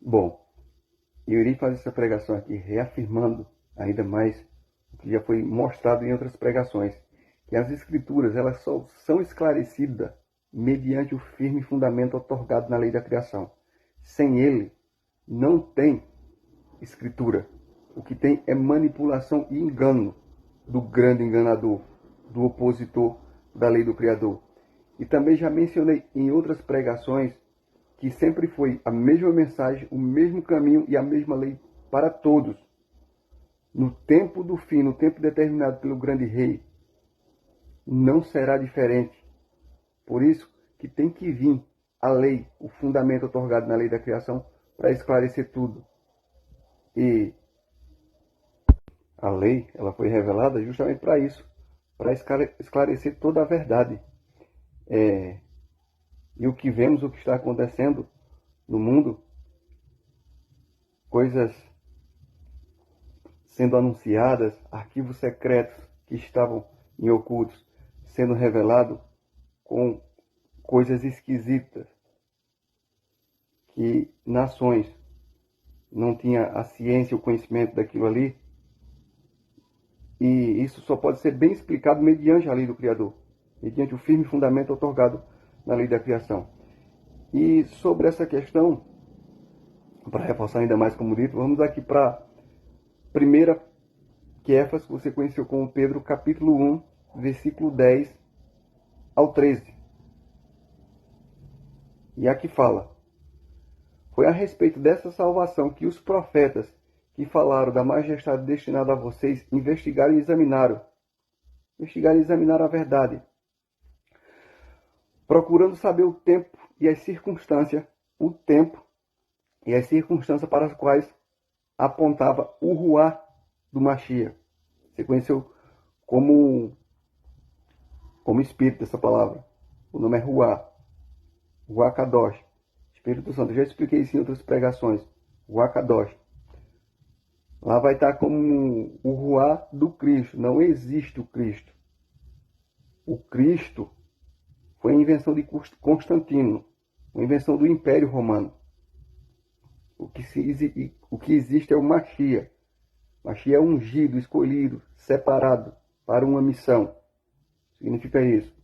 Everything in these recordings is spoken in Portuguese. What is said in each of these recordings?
Bom, eu irei fazer essa pregação aqui reafirmando ainda mais o que já foi mostrado em outras pregações, que as escrituras elas só são esclarecidas mediante o firme fundamento otorgado na lei da criação. Sem ele, não tem escritura. O que tem é manipulação e engano do grande enganador, do opositor da lei do Criador. E também já mencionei em outras pregações que sempre foi a mesma mensagem, o mesmo caminho e a mesma lei para todos. No tempo do fim, no tempo determinado pelo grande rei, não será diferente. Por isso que tem que vir a lei, o fundamento otorgado na lei da criação, para esclarecer tudo. E a lei, ela foi revelada justamente para isso, para esclarecer toda a verdade. E o que vemos, o que está acontecendo no mundo, coisas sendo anunciadas, arquivos secretos que estavam em ocultos, sendo revelados com coisas esquisitas, que nações não tinham a ciência, o conhecimento daquilo ali, e isso só pode ser bem explicado mediante a lei do Criador, mediante o firme fundamento otorgado na lei da criação. E sobre essa questão, para reforçar ainda mais como dito, vamos aqui para a primeira Kéfas, que você conheceu como Pedro, capítulo 1, versículo 10 ao 13. E aqui fala: foi a respeito dessa salvação que os profetas que falaram da majestade destinada a vocês investigaram e examinaram. Investigaram e examinaram a verdade, procurando saber o tempo e as circunstâncias, o tempo e as circunstâncias para as quais apontava o Ruá do Mashiach. Você conheceu como espírito essa palavra. O nome é Ruá. Ruá Kadosh. Espírito Santo. Eu já expliquei isso em outras pregações. Ruá Kadosh. Lá vai estar como o Ruá do Cristo. Não existe o Cristo. O Cristo foi a invenção de Constantino. Uma invenção do Império Romano. O que existe é o Mashiach. Mashiach é ungido, escolhido, separado para uma missão. Significa isso.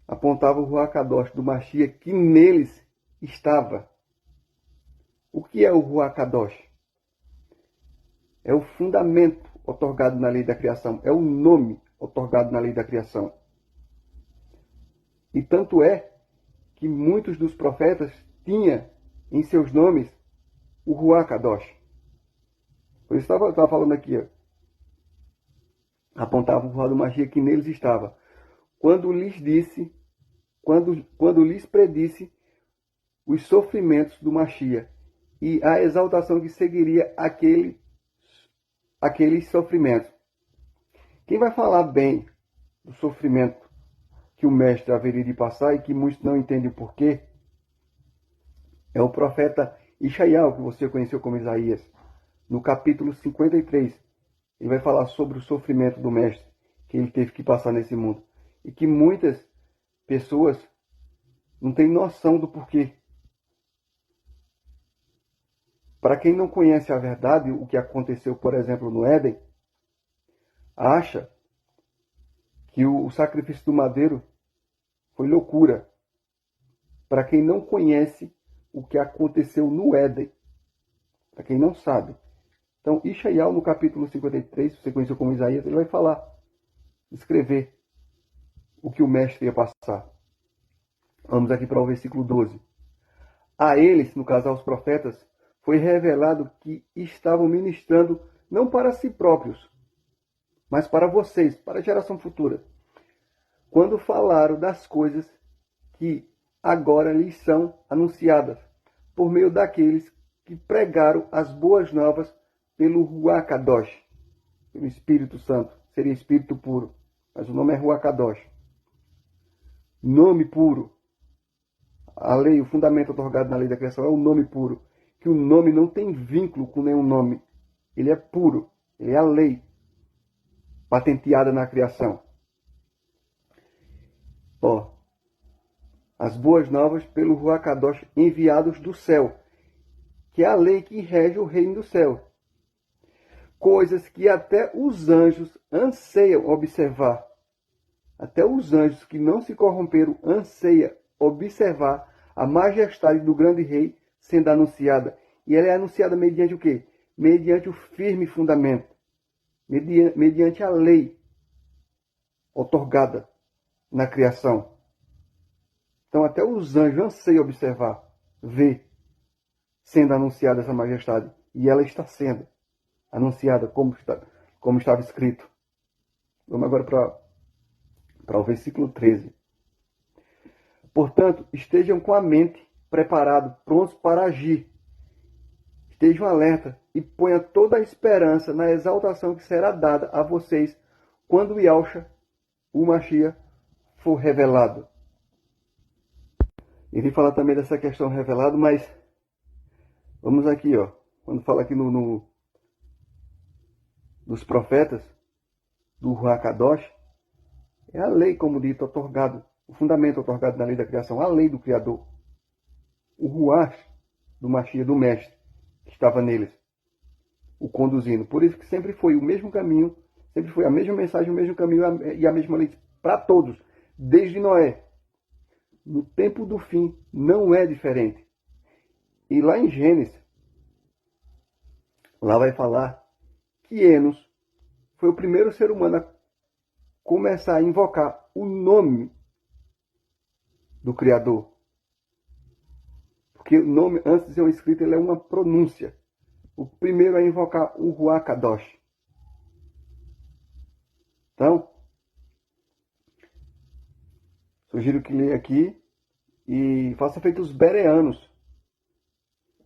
Apontava o Ruach Kadosh do Mashiach que neles estava. O que é o Ruach Kadosh? É o fundamento otorgado na lei da criação. É o nome otorgado na lei da criação. E tanto é que muitos dos profetas tinham em seus nomes o Ruach Kadosh. Por isso eu estava falando aqui. Apontava o Ruach do Mashiach que neles estava. Quando lhes predisse os sofrimentos do Mashiach e a exaltação que seguiria aqueles sofrimentos. Quem vai falar bem do sofrimento que o mestre haveria de passar e que muitos não entendem o porquê é o profeta Ishaiah, que você conheceu como Isaías. No capítulo 53, ele vai falar sobre o sofrimento do mestre que ele teve que passar nesse mundo. E que muitas pessoas não têm noção do porquê. Para quem não conhece a verdade, o que aconteceu, por exemplo, no Éden, acha que o sacrifício do madeiro foi loucura. Para quem não conhece o que aconteceu no Éden, para quem não sabe. Então, Ishaiah, no capítulo 53, você conheceu como Isaías, ele vai falar, escrever o que o mestre ia passar. Vamos aqui para o versículo 12. A eles, no caso aos profetas, foi revelado que estavam ministrando não para si próprios, mas para vocês, para a geração futura, quando falaram das coisas que agora lhes são anunciadas, por meio daqueles que pregaram as boas novas pelo Ruach Kadosh, pelo Espírito Santo. Seria Espírito puro, mas o nome é Ruach Kadosh. Nome puro. A lei, o fundamento otorgado na lei da criação é o nome puro. Que o nome não tem vínculo com nenhum nome. Ele é puro. Ele é a lei patenteada na criação. as boas novas pelo Ruach Kadosh enviados do céu, que é a lei que rege o reino do céu. Coisas que até os anjos anseiam observar. Até os anjos que não se corromperam anseiam observar a majestade do grande rei sendo anunciada. E ela é anunciada mediante o quê? Mediante o firme fundamento. Mediante a lei outorgada na criação. Então até os anjos anseiam observar, ver sendo anunciada essa majestade. E ela está sendo anunciada como estava escrito. Vamos agora para o versículo 13. Portanto, estejam com a mente preparados, prontos para agir. Estejam alerta e ponham toda a esperança na exaltação que será dada a vocês quando Yahshua, o Mashiach, for revelado. Ele fala também dessa questão revelado, mas vamos aqui, ó. Quando fala aqui dos profetas, do Ruach Kadosh, é a lei, como dito, otorgado, o fundamento otorgado na lei da criação, a lei do Criador. O Ruach do Mashiach, do Mestre, que estava neles, o conduzindo. Por isso que sempre foi o mesmo caminho, sempre foi a mesma mensagem, o mesmo caminho e a mesma lei para todos, desde Noé. No tempo do fim não é diferente. E lá em Gênesis, lá vai falar que Enos foi o primeiro ser humano a começar a invocar o nome do Criador. Porque o nome, antes de ser um escrito, ele é uma pronúncia. O primeiro a invocar o Ruach Kadosh. Então, sugiro que leia aqui e faça feito os bereanos,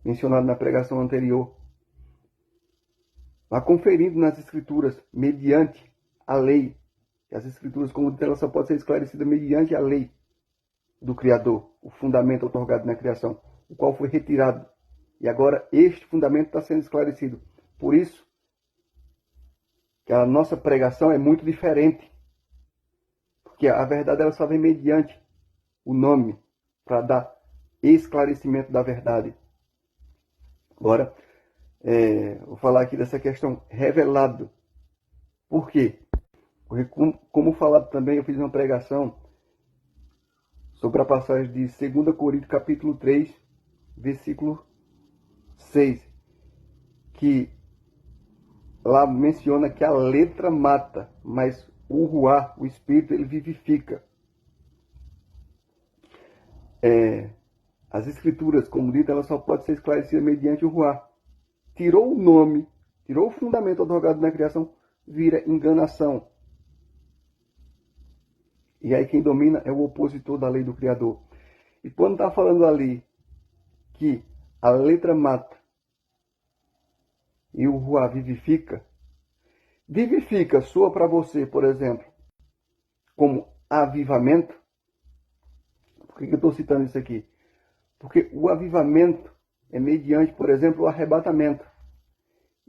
mencionado na pregação anterior. Vá conferindo nas escrituras, mediante a lei. E as escrituras, como dito, ela só pode ser esclarecida mediante a lei do Criador, o fundamento otorgado na criação, o qual foi retirado. E agora este fundamento está sendo esclarecido. Por isso que a nossa pregação é muito diferente. Porque a verdade ela só vem mediante o nome, para dar esclarecimento da verdade. Agora, vou falar aqui dessa questão revelado. Por quê? Porque, como falado também, eu fiz uma pregação sobre a passagem de 2 Coríntios, capítulo 3, versículo 6, que lá menciona que a letra mata, mas o Ruach, o Espírito, ele vivifica. As escrituras, como dito, ela só pode ser esclarecida mediante o Ruach. Tirou o nome, tirou o fundamento otorgado na criação, vira enganação. E aí quem domina é o opositor da lei do Criador. E quando está falando ali que a letra mata e o Ruach vivifica, vivifica soa para você, por exemplo, como avivamento. Por que eu estou citando isso aqui? Porque o avivamento é mediante, por exemplo, o arrebatamento.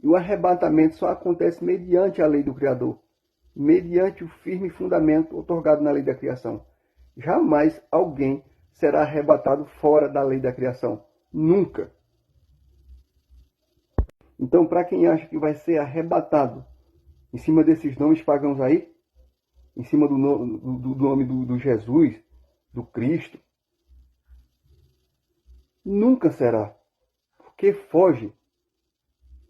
E o arrebatamento só acontece mediante a lei do Criador, mediante o firme fundamento otorgado na lei da criação. Jamais alguém será arrebatado fora da lei da criação. Nunca. Então, para quem acha que vai ser arrebatado em cima desses nomes pagãos aí, em cima do nome do Jesus, do Cristo, nunca será. Porque foge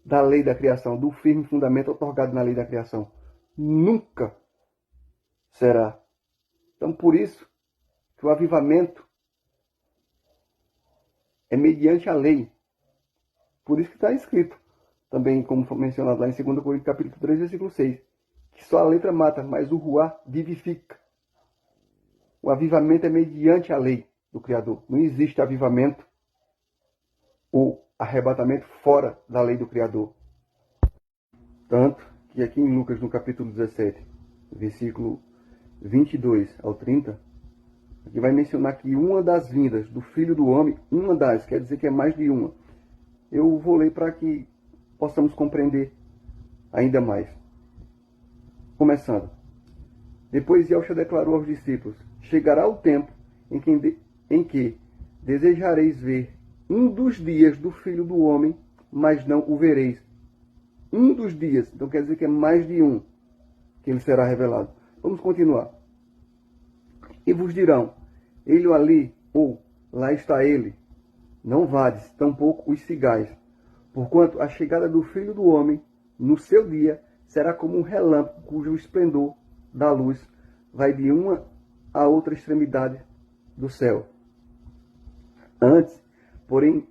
da lei da criação, do firme fundamento otorgado na lei da criação. Nunca será. Então, por isso que o avivamento é mediante a lei. Por isso que está escrito, também como foi mencionado lá em 2 Coríntios capítulo 3, versículo 6, que só a letra mata, mas o Ruach vivifica. O avivamento é mediante a lei do Criador. Não existe avivamento ou arrebatamento fora da lei do Criador. Tanto que aqui em Lucas, no capítulo 17, versículo 22 ao 30, aqui vai mencionar que uma das vindas do Filho do Homem, uma das, quer dizer que é mais de uma. Eu vou ler para que possamos compreender ainda mais. Começando. Depois Yahshua declarou aos discípulos: chegará o tempo em que desejareis ver um dos dias do Filho do Homem, mas não o vereis. Um dos dias, então quer dizer que é mais de um que ele será revelado. Vamos continuar. E vos dirão, ele ali, ou lá está ele. Não vades, tampouco os sigais, porquanto a chegada do Filho do Homem, no seu dia, será como um relâmpago cujo esplendor da luz vai de uma a outra extremidade do céu. Antes, porém,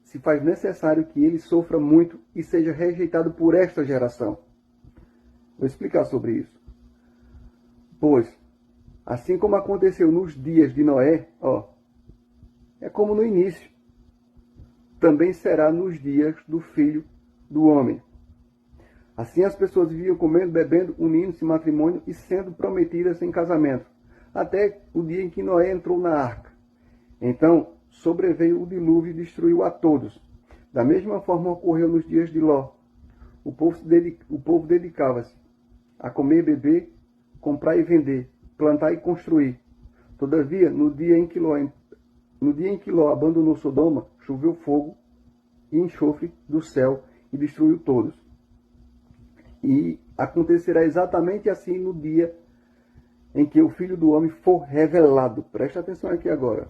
se faz necessário que ele sofra muito e seja rejeitado por esta geração. Vou explicar sobre isso. Pois, assim como aconteceu nos dias de Noé, é como no início, também será nos dias do Filho do Homem. Assim as pessoas viviam comendo, bebendo, unindo-se em matrimônio e sendo prometidas em casamento, até o dia em que Noé entrou na arca. Então sobreveio o dilúvio e destruiu a todos. Da mesma forma ocorreu nos dias de Ló. O povo dedicava-se a comer e beber, comprar e vender, plantar e construir. Todavia, no dia em que Ló abandonou Sodoma, choveu fogo e enxofre do céu e destruiu todos. E acontecerá exatamente assim no dia em que o Filho do Homem for revelado. Presta atenção aqui agora.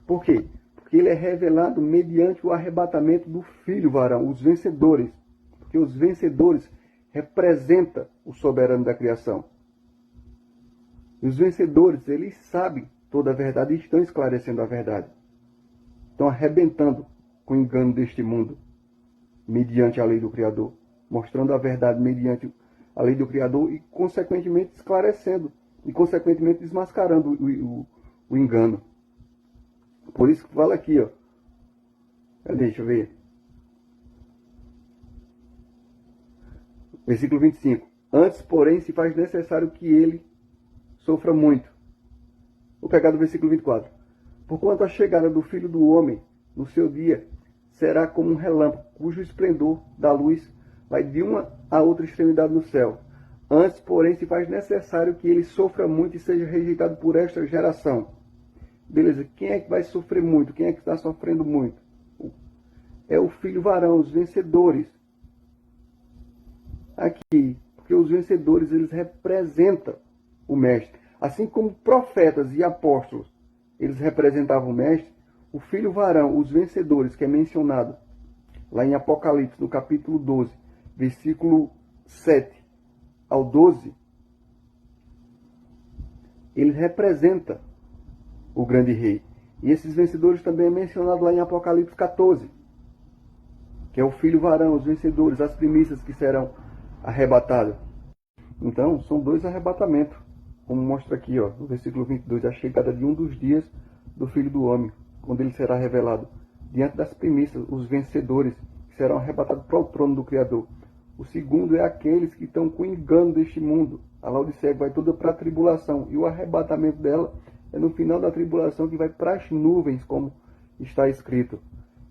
Por quê? Porque ele é revelado mediante o arrebatamento do Filho varão, os vencedores. Porque os vencedores representam o soberano da criação. E os vencedores, eles sabem toda a verdade e estão esclarecendo a verdade. Estão arrebentando com o engano deste mundo, mediante a lei do Criador. Mostrando a verdade mediante a lei do Criador e, consequentemente, esclarecendo. E, consequentemente, desmascarando o engano. Por isso que fala aqui, Deixa eu ver. Versículo 25. Antes, porém, se faz necessário que ele sofra muito. Vou pegar do versículo 24. Porquanto a chegada do Filho do Homem, no seu dia, será como um relâmpago, cujo esplendor da luz vai de uma a outra extremidade do céu. Antes, porém, se faz necessário que ele sofra muito e seja rejeitado por esta geração. Beleza, quem é que vai sofrer muito? Quem é que está sofrendo muito? É o filho varão, os vencedores. Aqui, porque os vencedores, eles representam o mestre. Assim como profetas e apóstolos, eles representavam o mestre, o filho varão, os vencedores, que é mencionado lá em Apocalipse, no capítulo 12, versículo 7 ao 12, ele representa o grande rei. E esses vencedores também é mencionado lá em Apocalipse 14, que é o filho varão, os vencedores, as primícias que serão arrebatadas. Então, são dois arrebatamentos, como mostra aqui, no versículo 22, a chegada de um dos dias do Filho do Homem, quando ele será revelado diante das primícias, os vencedores, que serão arrebatados para o trono do Criador. O segundo é aqueles que estão com engano deste mundo. A Laodiceia vai toda para a tribulação, e o arrebatamento dela é no final da tribulação, que vai para as nuvens, como está escrito.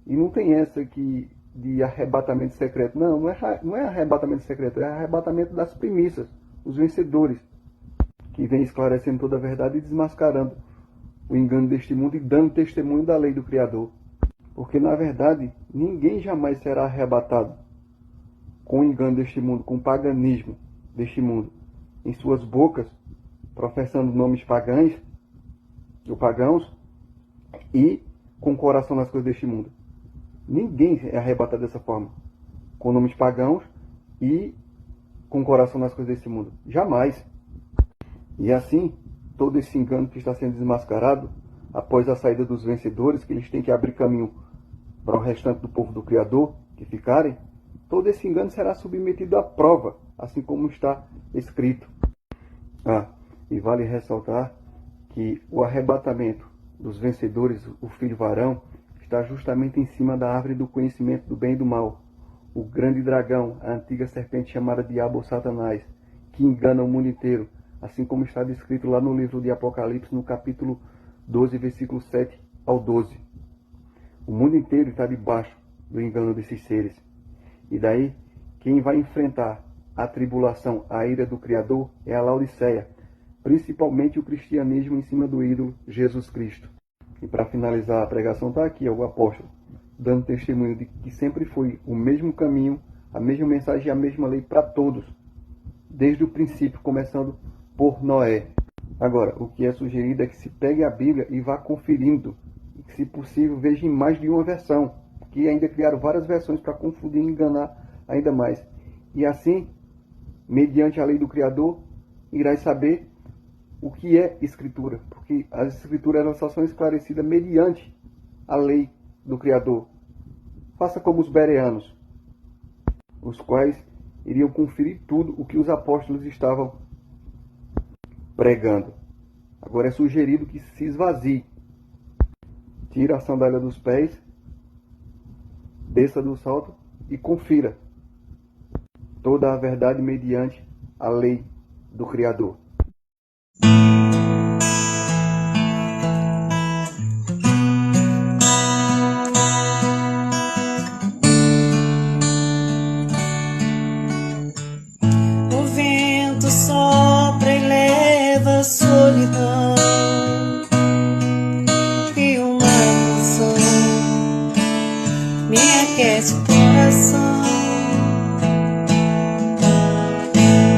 E não tem essa aqui de arrebatamento secreto. Não é arrebatamento secreto, é arrebatamento das primícias, os vencedores, que vem esclarecendo toda a verdade e desmascarando o engano deste mundo e dando testemunho da lei do Criador. Porque, na verdade, ninguém jamais será arrebatado com o engano deste mundo, com o paganismo deste mundo, em suas bocas, professando nomes pagãos, e com o coração nas coisas deste mundo. Ninguém é arrebatado dessa forma, com nomes pagãos e com o coração nas coisas deste mundo. Jamais. E assim, todo esse engano que está sendo desmascarado, após a saída dos vencedores, que eles têm que abrir caminho para o restante do povo do Criador, que ficarem, todo esse engano será submetido à prova, assim como está escrito. E vale ressaltar que o arrebatamento dos vencedores, o filho varão, está justamente em cima da árvore do conhecimento do bem e do mal. O grande dragão, a antiga serpente chamada Diabo ou Satanás, que engana o mundo inteiro, assim como está descrito lá no livro de Apocalipse, no capítulo 12, versículo 7 ao 12. O mundo inteiro está debaixo do engano desses seres. E daí, quem vai enfrentar a tribulação, a ira do Criador, é a Laodiceia, principalmente o cristianismo em cima do ídolo Jesus Cristo. E para finalizar a pregação está aqui, o apóstolo, dando testemunho de que sempre foi o mesmo caminho, a mesma mensagem e a mesma lei para todos, desde o princípio, começando por Noé. Agora, o que é sugerido é que se pegue a Bíblia e vá conferindo, e que, se possível, veja em mais de uma versão, que ainda criaram várias versões para confundir e enganar ainda mais. E assim, mediante a lei do Criador, irás saber o que é Escritura, porque as Escrituras elas só são esclarecidas mediante a lei do Criador. Faça como os bereanos, os quais iriam conferir tudo o que os apóstolos estavam pregando. Agora é sugerido que se esvazie, tire a sandália dos pés, desça do salto e confira toda a verdade mediante a lei do Criador. O vento sopra e leva a solidão, e uma canção me aquece o coração.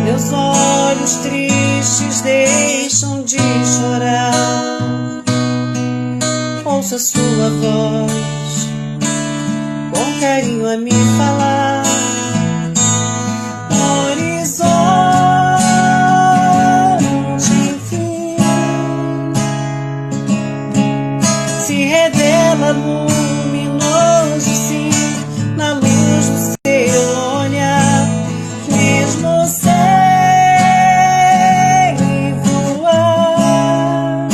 Meus olhos tristes deixam de chorar, ouço a sua voz com carinho a me falar. Horizonte, enfim, se revela luminoso, sim, na luz do seu olhar. Mesmo sem voar,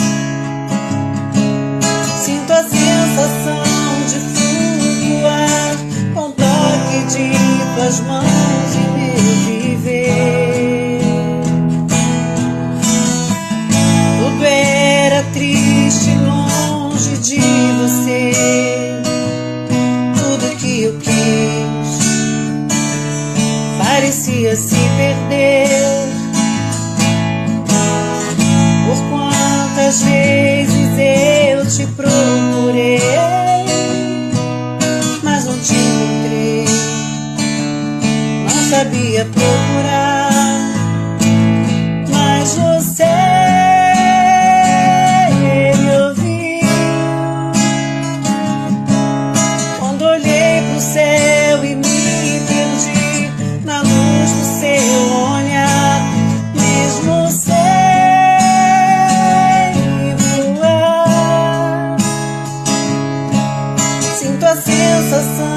sinto a sensação de flutuar com toque de tuas mãos em meu viver. Tudo era triste longe de você, tudo que eu quis parecia se perder. Por quantas vezes eu te procurei, mas não te encontrei, não sabia procurar, mas você me ouviu quando olhei pro céu e me perdi na luz do seu olhar. Mesmo sem voar, sinto a sensação